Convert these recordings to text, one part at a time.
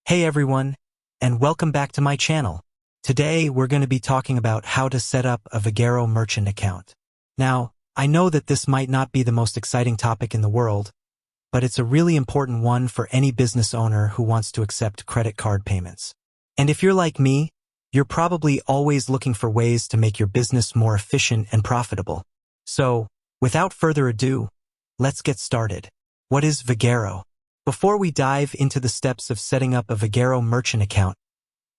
Hey everyone, and welcome back to my channel. Today we're going to be talking about how to set up a Vagaro merchant account. Now, I know that this might not be the most exciting topic in the world, but it's a really important one for any business owner who wants to accept credit card payments. And if you're like me, you're probably always looking for ways to make your business more efficient and profitable. So, without further ado, let's get started. What is Vagaro? Before we dive into the steps of setting up a Vagaro merchant account,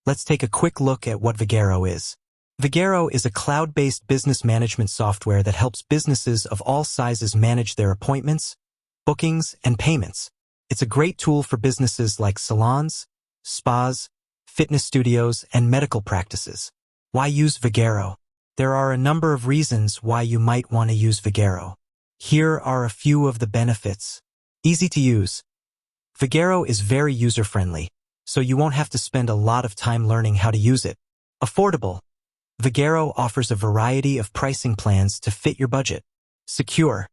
let's take a quick look at what Vagaro is. Vagaro is a cloud-based business management software that helps businesses of all sizes manage their appointments, bookings, and payments. It's a great tool for businesses like salons, spas, fitness studios, and medical practices. Why use Vagaro? There are a number of reasons why you might want to use Vagaro. Here are a few of the benefits. Easy to use. Vagaro is very user-friendly, so you won't have to spend a lot of time learning how to use it. Affordable. Vagaro offers a variety of pricing plans to fit your budget. Secure.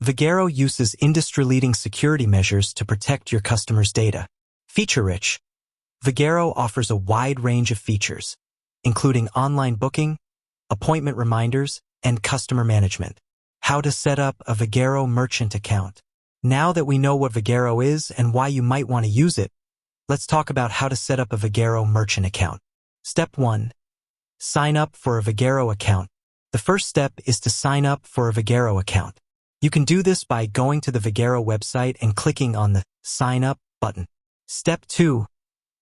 Vagaro uses industry-leading security measures to protect your customers' data. Feature-rich. Vagaro offers a wide range of features, including online booking, appointment reminders, and customer management. How to set up a Vagaro merchant account. Now that we know what Vagaro is and why you might want to use it, let's talk about how to set up a Vagaro merchant account. Step 1. Sign up for a Vagaro account. The first step is to sign up for a Vagaro account. You can do this by going to the Vagaro website and clicking on the Sign Up button. Step 2.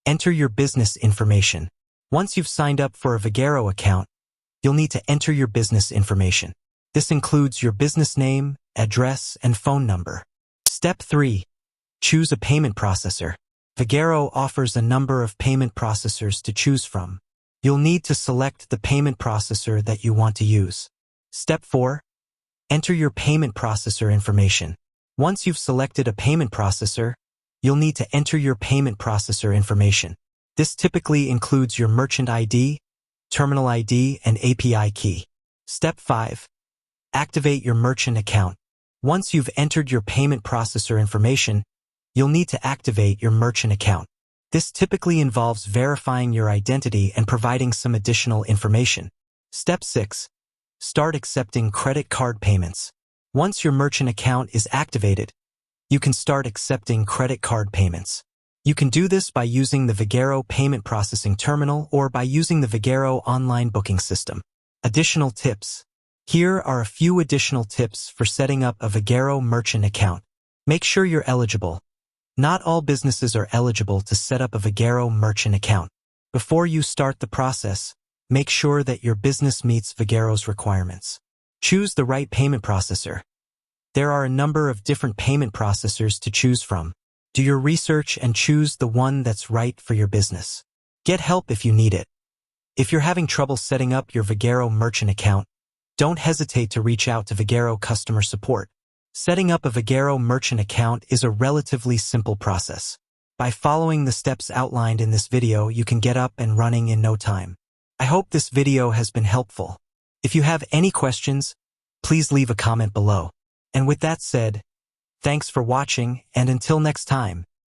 Enter your business information. Once you've signed up for a Vagaro account, you'll need to enter your business information. This includes your business name, address, and phone number. Step 3. Choose a payment processor. Vagaro offers a number of payment processors to choose from. You'll need to select the payment processor that you want to use. Step 4. Enter your payment processor information. Once you've selected a payment processor, you'll need to enter your payment processor information. This typically includes your merchant ID, terminal ID, and API key. Step 5. Activate your merchant account. Once you've entered your payment processor information, you'll need to activate your merchant account. This typically involves verifying your identity and providing some additional information. Step 6. Start accepting credit card payments. Once your merchant account is activated, you can start accepting credit card payments. You can do this by using the Vagaro payment processing terminal or by using the Vagaro online booking system. Additional tips. Here are a few additional tips for setting up a Vagaro merchant account. Make sure you're eligible. Not all businesses are eligible to set up a Vagaro merchant account. Before you start the process, make sure that your business meets Vagaro's requirements. Choose the right payment processor. There are a number of different payment processors to choose from. Do your research and choose the one that's right for your business. Get help if you need it. If you're having trouble setting up your Vagaro merchant account, don't hesitate to reach out to Vagaro customer support. Setting up a Vagaro merchant account is a relatively simple process. By following the steps outlined in this video, you can get up and running in no time. I hope this video has been helpful. If you have any questions, please leave a comment below. And with that said, thanks for watching, and until next time.